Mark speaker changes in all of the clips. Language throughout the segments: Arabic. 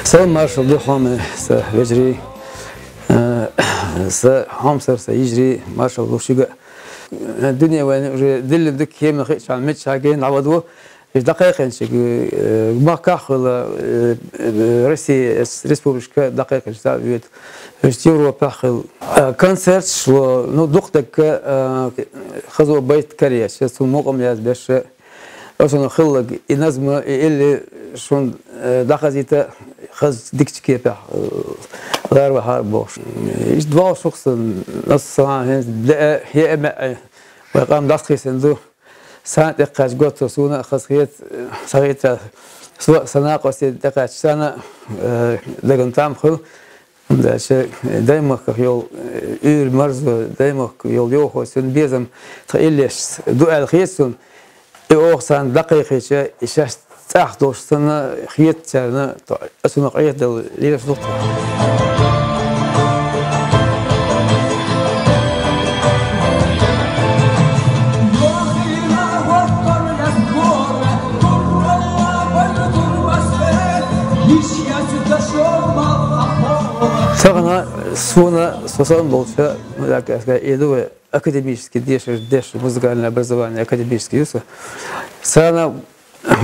Speaker 1: سلام مارشال دو حامل سيجري سهامسر سيجري مارشال دو شجع الدنيا وين دل دك هي من خيش على المتش هاجين عوضوه دقائق إنشق ما كاخل روسيا ريسبوبليكا دقائق إنشاء بيت اشتيروا بأخل كونسرت شو ندقتك خذوا بيت كريه شو موقم ياز بيش أصلا خلق النظم اللي شون دخلت خذ ديكتشكي بح غير بحار بوش إيش دوا شخص نص ساعة هي أما ويقام دخل سندو سنة دقيقة قط سونا خذيت صغيت سواء سنة قصدي دقيقة سنة لكن تام خل دايما كيول مرز دايما كيول يوخو سن بيزم تقيلش دو الخيسون أوصل دقيقة شيء إيش تأخذ سنة خيط سنة أسمع قيد ليش دكتور سأنا سونا سوسان بولشة ملاك إيدو أكاديميسكي ديش مزجان образование أكاديميسكي يوسف سأنا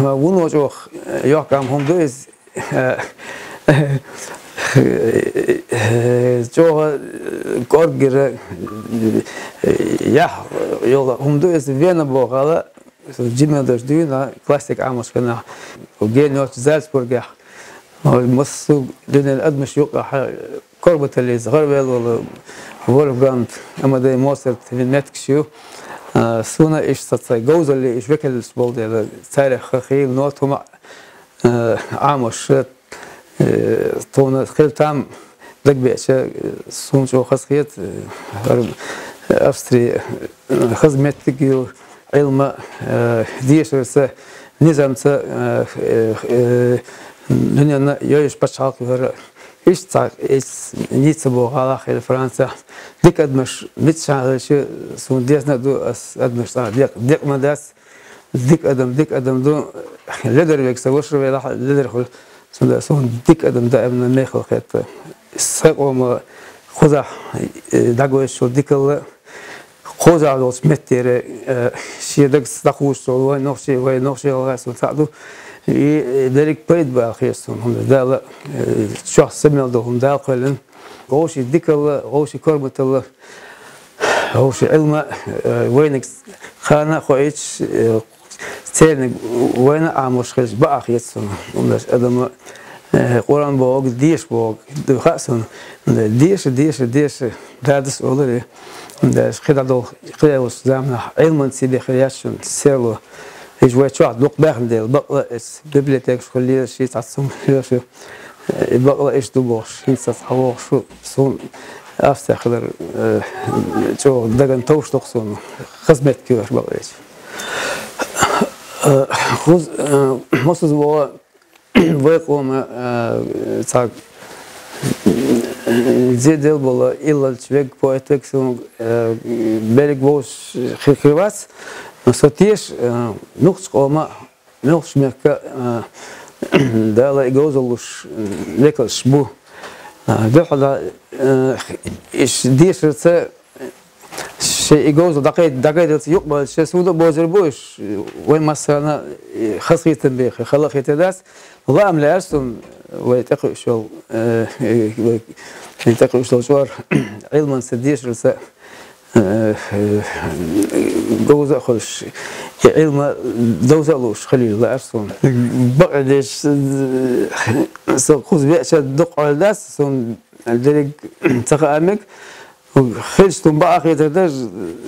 Speaker 1: ونوجوخ يحكم هم دوز جوه كورجر يح يلا هم دوز فينا بوغلا جيمنا دوش دوينا كلاسيك عامش كنا وجين يوش زالسبورغ المصو دون الأدمش يقع قربة اللي زغربل ولا وولفغاند أما ده موسرت في المتكشيو سونا إيش تصي جوز اللي إيش بكل سبول ده تاريخ خيل نوت هم عامش تونا خيل تام دق بيش سون شو خصيت أفستري خدمت تجيو علم ديش رسا نظام دنيا يعيش بشعاق غير إيش صار إيش نيتسبو على خير فرنسا ديك أدمش نتشعل شيء سون ديسنا دو أدمش صار ديك مدرس ديك أدم دو لدر يكسبوش ولا لدر خل سون ديك أدم ده ابن ميخل خيط سقوم خذا دعوة شو ديك الله خذا لو سمتير شيء دك استخوش وين نخشي الله سون تعدو ذلك بيد باخيسهم هم ده شخص سمع لهم ده قلن غوش ديك الله غوش كربة الله غوش علم وينك خانة خويش تين وين عامش خلش باخيسهم هم ده أدم قرآن بوق ديش بوق ده خاصهم ديش دادس أولي ده خدادو خداوس زمانه علم تسيب خياشون سيرلو إجواء شو دوق باخدل بقى بيبليتك شغلية شيء تعصم شو بقى إيش دوبوش شيء تصحوه شو صون أفتخر شو دقن توش تقصون خدمت كيوش بقى إيش خذ مصز هو ويقوم تاع زيد البلا إلا الشبك بويتك سون بالك بوش خيرات نستيش نقص قوما نقص مكة ده لا يجوزلوش لكش بو ده حلا إيش ديش رت شيء يجوز دقيقة يقبل شيء سودا بوزر بوش وين مثلا خصيت بيخ خلق يتداس والله أم لا أرسم ويتقي شو يتقي شو شوار علما سديش رت جوزة خلش علم دوزلوش خليل لا أرسم بعدش خذ بيش الدق على الناس سون الدرج تقامك خلشتم بقى خيتدش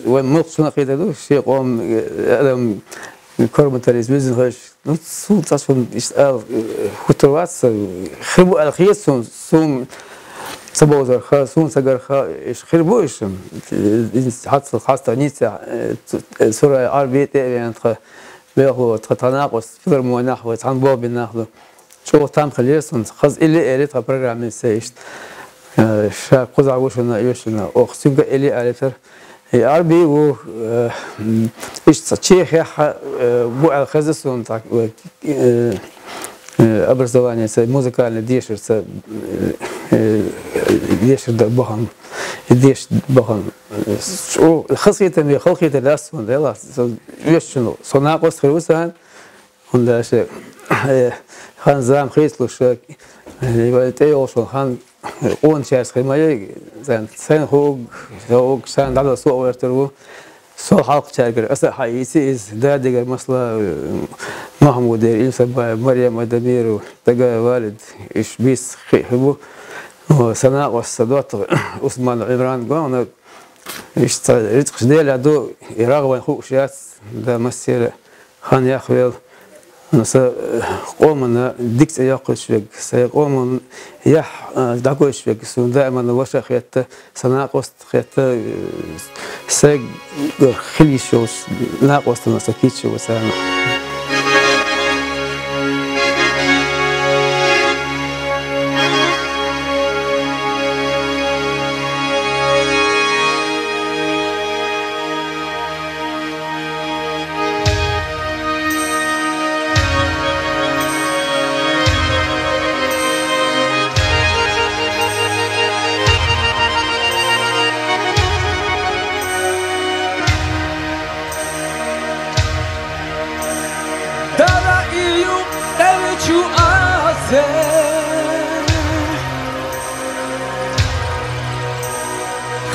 Speaker 1: وين مقصنا خيتدش شيء قوم أدم كرمتاليز بيزن هاش نصوت أصلا إسأل خطوات خربوا الخيس سون سبوزر خا سون سجر خا إيش خربوش حتى خاصة نيسا سورة عربية يعني بيهو تناقص في المناخ وتنبوب بالناخذ شو تام خليصن خز اللي قريتها برنامج سيشت شا قزع وشنا يوشنا أخسيم اللي قريتها عربي و إيش تشيخ يا بو الخزسون تاع образование музыкальное дешер дешер бахам деш бахам خصيته خلقيته لاسون يلا يشنو صناقص خلوسان ولا شيء خان زام خيسلوش تيوش خان قون شاس خيماي زين سين هوغ سان على سوق ورترو سو حلق شاكر أسا حيسي إز دادقة مثلا محمود إلسا مريم ودمير تقا والد إيش بيس خيبو وسناء والصدوات عثمان عمران قوانا إيش رتقش ديل عدو إراغوان خوك شاس دا مسير خان ياخويل نسا قومنا ديكت ياقل شوك سيقومن يح داقو شوك سون دائما وشا خياتا سناء وست خياتا سيق خلي شوش ناقوست نسكيت شو وسانا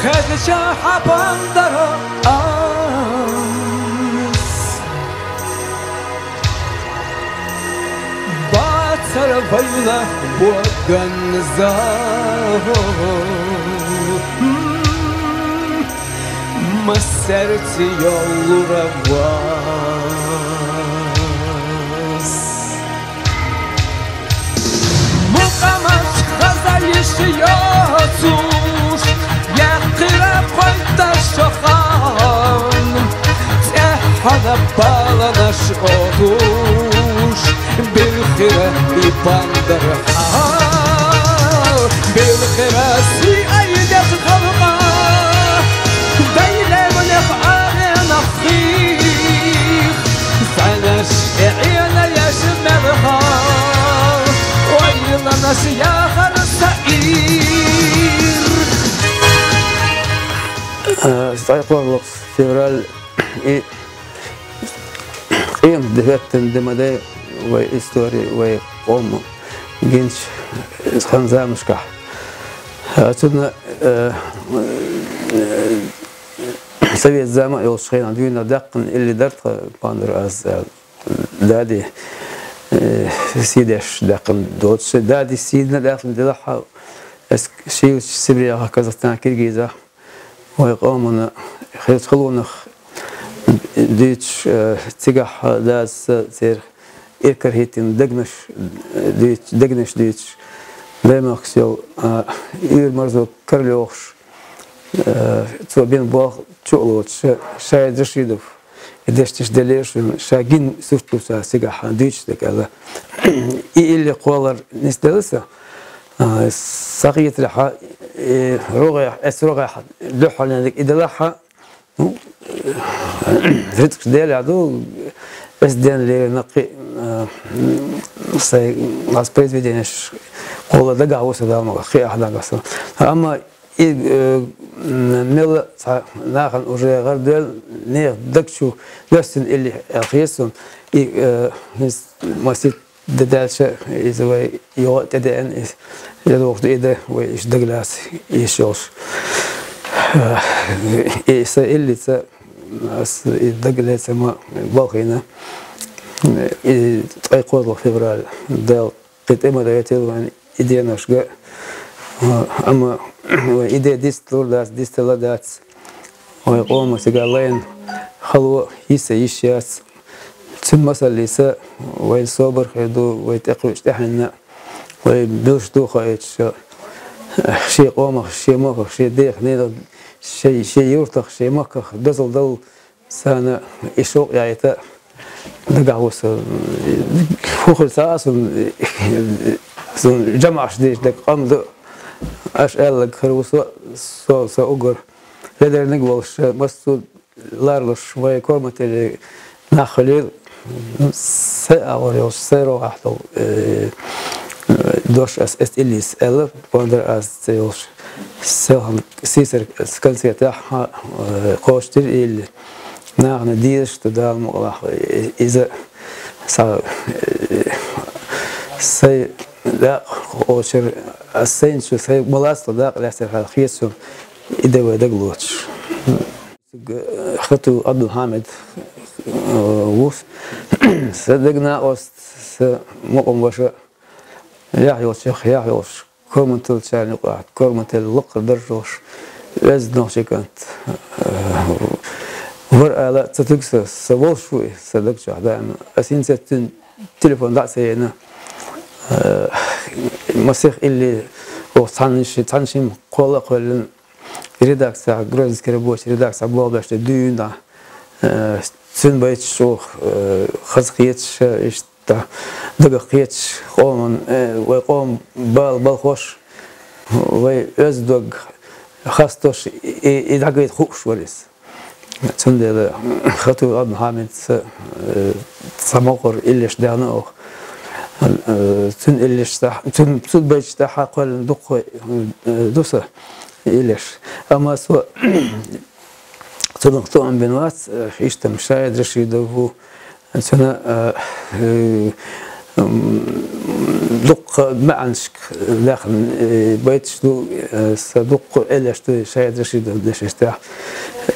Speaker 2: خدشا حبندرا باتر بيلا بوغن زاهو مسرت yollu revas Muqamat gazal yaşıyorsun يقرأ قلت الشخان هذا بالناش أدوش بالخير يبندر حال بالخير سي أيد خلقه دايما نفعل نخيخ فنش عينا يشمرها وإلا ناس يا خرسائير
Speaker 1: استيقظ فيفرال قيم دفعت دمدي وإستوري وقوم جنش خنزا مشكح أتنا سوي الزمان يوشخين عندنا دقن اللي درت باندر أز دادي سيدش دقن دوتش دادي سيدنا دقن دلحة شيء سبريا كازاخستان كيرغيزا ويقومنا خلونا ديتش تيجح داس زير إيركرهيتين دقنش ديتش بماكسيو إير مرزو كارليوخش تو بين باغ تشولوتش شايد رشيدوف إدشتش دليش شاقين سوستوسا تيجح ديتش دكذا اللي قولر نستلسه ساقية لحا رغيح رغيح لحا لأنك إذا لحا رتقش ديال عدو بس ديال اللي نقي ناس بريزفيدينش قولة دقا وسا داما خي أحدا قصة أما ميلا ناخن أجري غير ديال نيخ دقشو لسن اللي خيسون ماسيت دالش إذا يوقت دين إذا وقت إذا ويش دجلاس يشوش إذا اللي ت as dagaleesa ma baqina ayqood febral dal qitmada yatilwan ideenashga ama idee disturdas distaladas ويقوم سجالين خلو يسا يشياس ثم مثلا ليس ويصبر خيدو ويتقوش تحنا ويبلش دو خايتش شيء قومه شيء مخ شيء ديخ نيد شيء يرتخ شيء مخ بزل دل سنة يشوق يعيتا دقعوس فوق الساس جمع شديش دق قام اش قال خروس سو اوغر لدر نقولش مسود لارلش وي كورمت اللي ناخليل ساعة وريوش سيرو واحدة دوش اس إليس ألف بندر أس سيوش سهم سيسر سكنسية تاعها قوشتر إل ناخن ديش تدال مغلق إذا صار سي لا قوشر السين شو سي ملاص تداق لسه خيسهم إذا ودقلوش خطو عبد الحامد وف صدقنا أست مقام وشة يحيى الشيخ يحيى كومنتل شان يقعد كومنتل لق درجوش لازم نحكي كانت ورقة تتكس سوال شوي صدقش دائما أسين ستين تليفون دع سينا مسيح اللي وصانش قول ريداكس جروز كربوش ريداكس عبوال باش تدين دا سن بايتش شو خزقيتش إشتا دقيقيتش قوم ويقوم بال خوش ويزدق خاصتوش يدقيت خوش وليس سن خطو عبد الحامد سموقر إليش دانا سن إليش سن بايتش تاعها قال دق دوسه إليش أما سو صدقتو عن بنوات عيشت مشاهد رشيد وهو سنة دق معنشك داخل بيت شدو صدق إليش شاهد رشيد داش يشتاح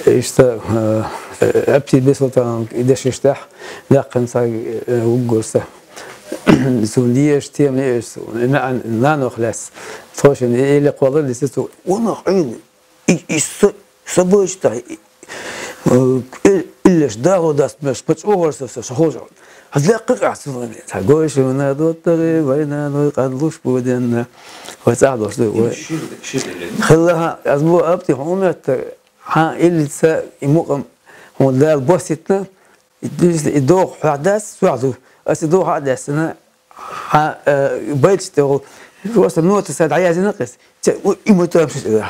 Speaker 1: يشتا أبتي بسلطان داش يشتاح لكن صاي وجوسه سوليش تيمنيش نانو خلاص فاشن اللي قادر لسه وانا عين سبوشتا إلش داو داس مش بتشوفه سخوش هتلاقي عصفور تقولش وانا دوتري وين انا قدلوش بودن وتعالوا خلاها اسبوع ابتي همت ها اللي سا يمقم هو ده البوستنا يدوق حدث وعدو أسدوه هذا السنة بيتشتغل وصل نوت ساد عايز نقص يموتوا بشيء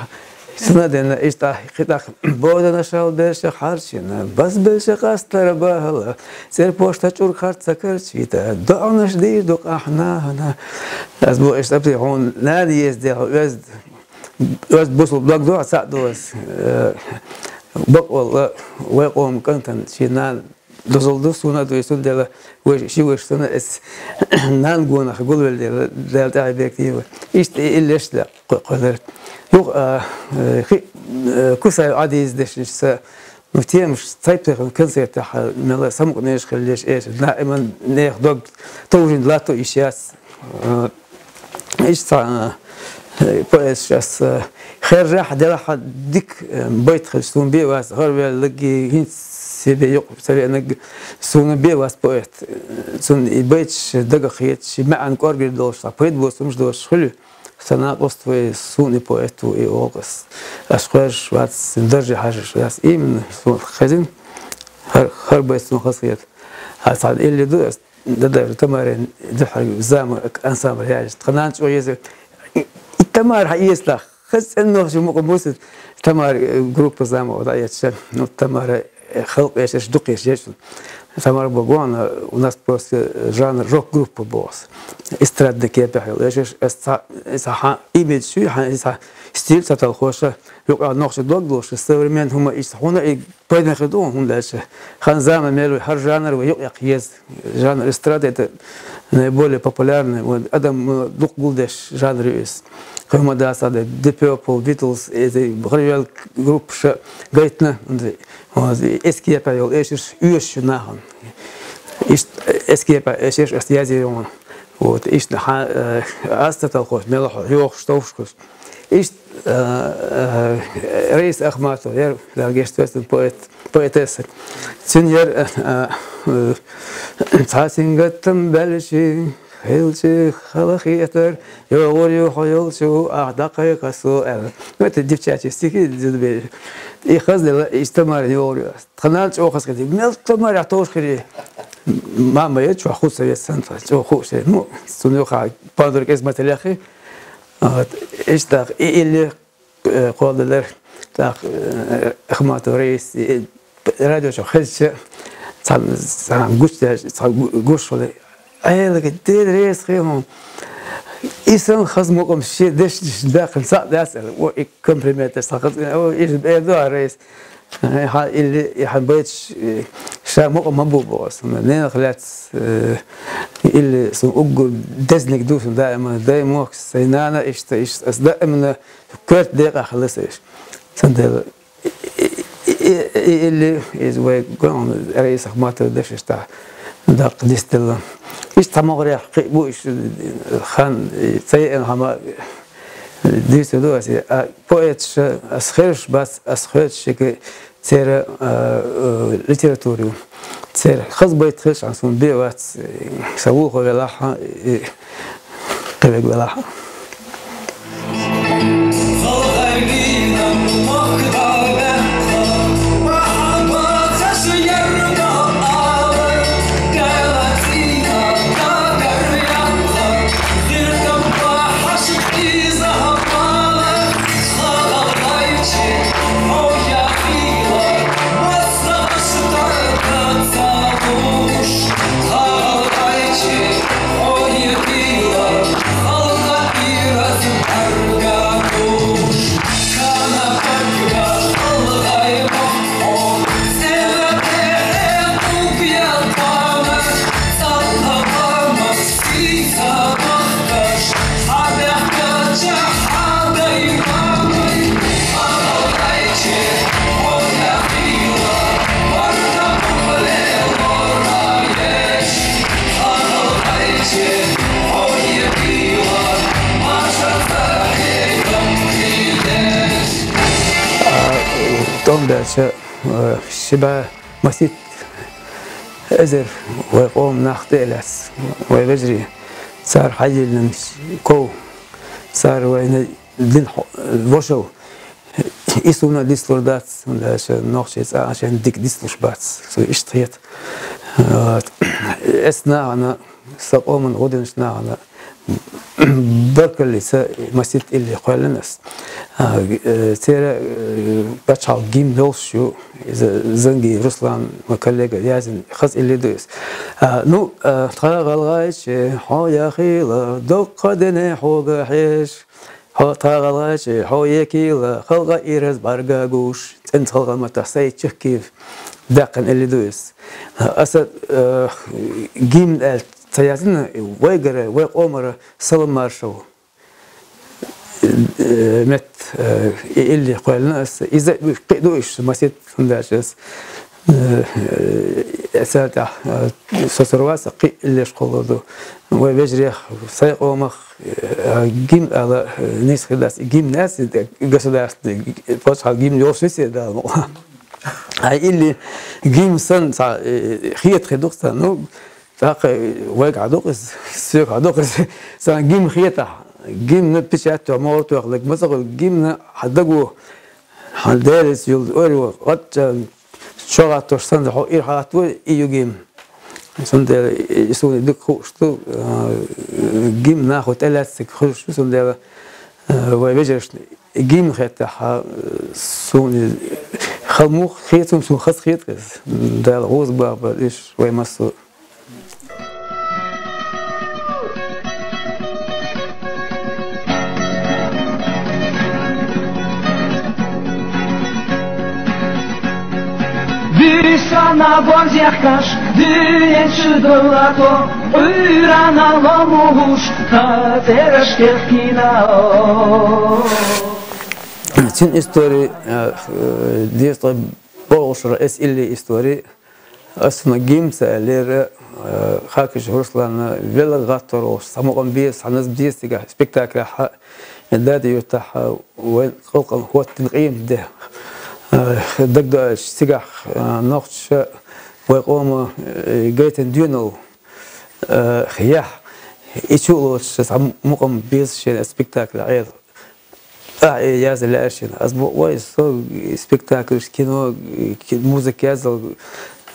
Speaker 1: سنة دنا إيش تاخ بودنا شاول بيش خارشنا بس بيش قاستر بهلا سير بوشتا تشور خارت سكرشيتا دعنا شديد دق احنا هنا أسبوع إيش تبتي هون نادي يزدي وز بوصل بلاك دوا ساعدوس بقول ويقوم كنتن شينان دوزلدوس ونا دويسون دلا وشي سنة اس نانجونا خقول ولا دال تاعي بكتير إيش إليش لا قدرت يوق كوسا عادي يزدش مفتيه مش طيب كنسي تاع ملا سمق نيش خليش إيش دائما نيخ دوق توجد لاتو إيشياس إيش صار بس خير راح دراح ديك بيت خلصون بيه واس غير لقي هين سبي يق سبي أنا سون بيه واس بيت سون بيتش دقيقة شيء ما عن قارب دوش بيت بوس مش دوش خلو سنة قصت في سوني بيت وإيوغس أشخاص واس درجة حاجة واس إيه من سون خزين هر بيت سون خاصية هالصعد اللي دوس ده تمارين دحر زام أنسام يعني تقنان شوية تمار حيسلا خس إنه شو مقبوس تمار جروب زام وضعية شن تمار خلق إيش دقيش إيش تمار بقوانا وناس بس جانر روك جروب بوس استراد كيف بحيل إيش إسحاق إيميل شو إسحاق ستيل ستالخوشة يقع نقش دوغلوش السوريين هم يسحونا بين يخدون هم لاش خان زمان ميلو هر جانر ويقع قياس جانر استراد نبولي بوبولارن وأدم دوق قلدش جانر إيش هم ده صار دي بيربل بيتلز إذا بغير جروب شا قيتنا وهذا إسكيبا يقول إيش يوش ناهم إيش إسكيبا إيش استيازي يوم وإيش نح أستة الخوش ملح يوخ شتوفش ist Reis Ahmato, der gestern Poetesse. Senior Tatsingatam Belshi, Hilchi, Halachiater, Yorio Hoyolchu, Ardakayaso, with the Dipchachi sticky. Ich has the Istamar Yorio. Kanal Ochasky, Meltamar Atoshki. Mama, it's a Husay Santa, Husay, no, Sunuha, Padre Esmatelachi. Is that illy called the Ahmato Reis, Radio Hedge, some Gushful. I like a dead race him. Isn't Hasmokum shit this back and sat that's what it complimented. Oh, it's a race. I had bridge Shamokum Mabubos, and then let's ill so good Desnick do some diamond, they mock say Nana is as the Kurt de Achilles. Sandel is way gone, race of matter, the star. Dark distil. Is Tamoria Bush Han say and Hama this to do as a poet as Hirsch, but as Hirsch, Terra literature. Ter خصبة خش عن سون بيوات سووه ولاحة قبل ولاحة. شبه مسيت أزر ويقوم ناخد إلس ويبجري صار حاجة كو صار وين دين وشو يسونا ديستوردات عشان نخشيت عشان ديك ديستوشبات سو إشتريت أسنا أنا سقوم غدنش أنا بركلي مسيت اللي قال الناس ترى بتشعل جيم دوشيو زنجي رسلان وكلجة يازن خاص اللي دوس نو تغلى غايش هو يا خيلا دق دنا حوق حيش هو تغلىش هو يكيلا خلق إيرز برجع جوش أنت خلق ما تحسي كيف دقن اللي دوس أصل جيم تيازن ويجرى ويقومر سلام مارشو مت اللي قالنا إذا قدوش مسيت فنداشس أساتح سوسرواس قي اللي شقولدو وبيجريخ سيقومخ جيم على ناس خلاص جيم ناس قصداس بس على جيم يوسف ده هاي اللي جيم سن خيط خدوقتا نو تاقي واقع دوقس سيق دوقس سان جيم خيطه جيم نبتشات عمرته لك مثلا جيم حدقوا حدارس يول اورو قد شغلت تشتند هو ايه حاتو ايو جيم سند يسوي دك خوشتو جيم ناخذ ثلاث خوش سند وبيجرش جيم خيطه سون خموخ خيطهم سون خص خيط ده الغوز بابا ايش ويمسو
Speaker 2: Sana bonziakash, dyjęczydolato, urana lomusz, kateraszkiewkina.
Speaker 1: Цин истории, действия Богушра, эс или истории, основна гимца, лера خاكش رسلان فيلا غاتر سموقن بيس حنز بيس تيجا سبيكتاكل الدادي يرتاح وين خلق هو التنقيم ده دقدق تيجا نقش ويقوم جيتن دينو خياح يشوفوا سموقن بيس شين سبيكتاكل عيد يازل لاشين أسبوع وايد صو سبيكتاكل كينو موسيقى يازل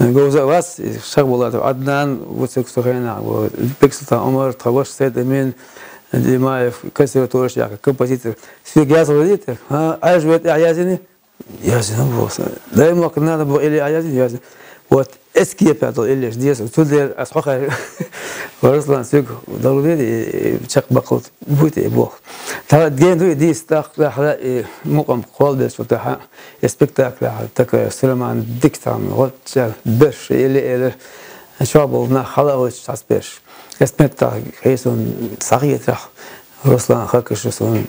Speaker 1: جوزاء واس شغلات عدنان وسكسوغينا وبيكسل عمر طواش سيد أمين اللي ما كسر تورش يعني كومبوزيتور في جاز وليت ها عايز أعيازني يازن بوس دائما كنا نبغى إلي أعيازني يازن وات اسكي بيعطوا إلي جديس وتودي أسحقها ورسلان سيق ضروري بتشق بقول بوتي بوخ ترى جين دي استاق حلا مقام قول بس وتاع سبيكتاكل تك سليمان ديكتام وات برش إلي شابو خلا وش تسبيش اسمه كيسون صغير رسلان خاكش رسلان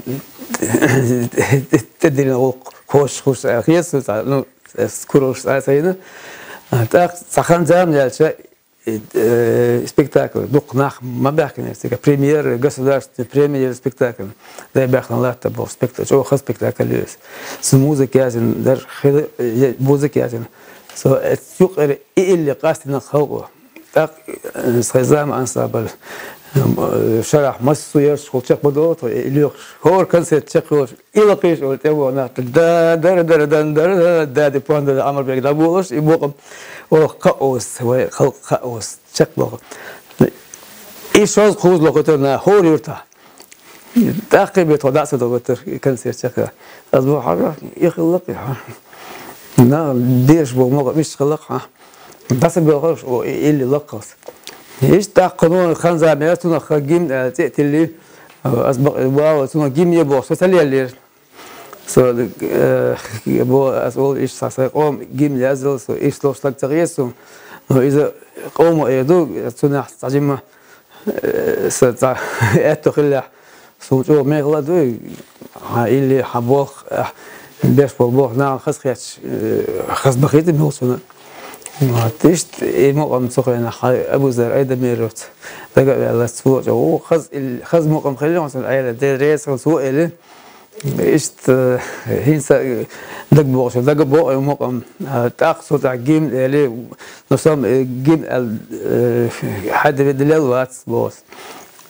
Speaker 1: تدري خوش خيس نو سكروش ساينا تاخ سخن زام جالس سبيكتاكل دوق ناخ ما بحكي نفسي بريمير государственный بريمير سبيكتاكل ده بحكي الله تبغى سبيكتاكل شو خاص سبيكتاكل ليس سموزك يازن در خير موزك يازن سو السوق اللي قاستنا خلقه تاخ سخزام أنصاب شرح مصر يرش خلشق بدوت اللي هو كنسيت شقوش إلى قيش قلت أبوه نات دا در در دن در دا دي بوند الأمر بيك دابوش يبوق وقاوس وخلق قاوس شق بوق إيش هذا خوز لقطنا هو يرتاح تأقي بتودعس دوتر كنسيت شقة أسبوع حاجة يخلق نا ديش بوق مش خلق بس بيغرش اللي لقص إيش تقنون خنزة ميتون خجيم تأتي اللي أسبق واو تون جيم يبغى سوتلي اللي سو يبغى أسول إيش سأقوم جيم يازل سو إيش لو اشتغل تغيسهم إذا قوموا يدو تون تعجم ستا أتخلى سو جو مغلدو اللي حبوخ بيش بوخ نا خس خيش خس بخيت بنوصنا ما تيشت مقام سخرنا أبو زر أيدا ميروت لقى على السوق جو خز مقام خليه مثلا عيلة دريس السوق اللي إيشت هينسا دق بوش دق بوق مقام تأخذ تعجيم اللي نصام جيم حد بدل الواتس بوس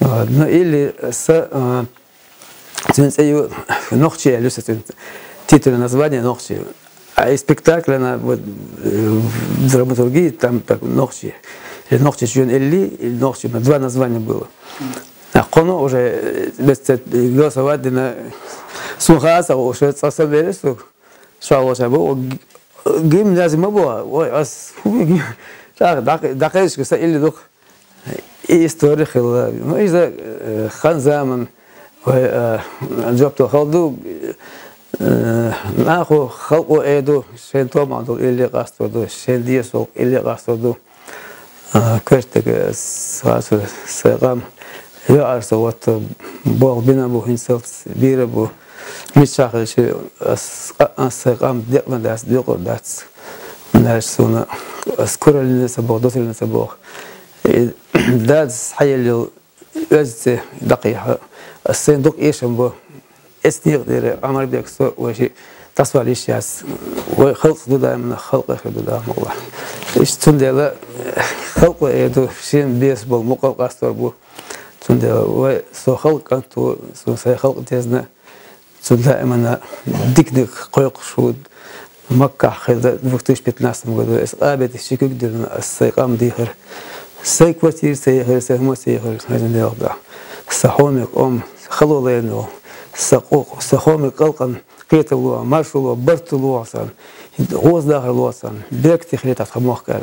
Speaker 1: اللي س تنسيو نقطة اللي ستن تيتر название نقطة спектакль она вот драматургии там так ночи чьон элли ночи два названия было а коно уже без голосовать на сухаса уже совсем вересу шало шабо гим лазим было ой ас так дакаешь что элли дух история хила ну из-за хан zaman جبته خالدو ناخو خلقو ايدو شين توما دو اللي قاستو شين ديسو اللي قاستو كرتك ساسو سقام يعرس وات بوغ بينا بو هنسلت بير بو مشاخل شي سقام ديق من داس ديقو داس من سونا اسكر اللي سبوغ دوت اللي سبوغ داس حي اللي لازم دقيقة الصندوق ايش بو استيق دير عمر بيك سو وشي تصوى ليش ياس وخلق دودا من خلق دودا والله ايش تندلا خلق يدو شين بيس بو مقام قاستور بو تندلا و سو خلق انتو سو سي خلق تيزنا تندلا امنا ديك قيق شود مكة خذ وقتش بتناسب قدو اسقابت الشكوك ديرنا السيقام ديخر سيكوتير سيخر سيهمو سيخر هذا يوضع سحومك خلو لينو سقوق سخومي قلقا قيتلو مارشلو برتلو عصان غوز داخل الوطن بيكتي خليت أتخموخ كار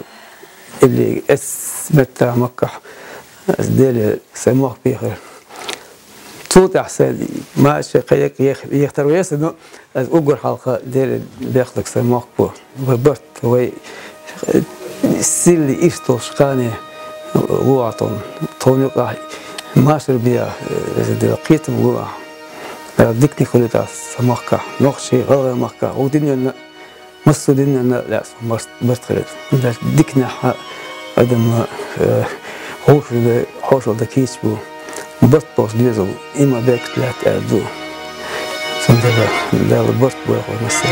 Speaker 1: اللي اسمت مكة ديلي سموخ بيخر صوت أحسن ما شيء يختاروا يسنو أقول حلقة ديلي بياخدك سموخ بو وبرت وي سيلي إشتو شقاني وعطن طونيقا ماشر بيا ديلي قيتم وعطن ديكني خليت سماكة نقشي غير مكة ودنيا مصر دنيا لا برت خليت ديكنا Adam hoşulda keçbu bört boz düzül ima beklet erdu. Sonunda da bört boy olması.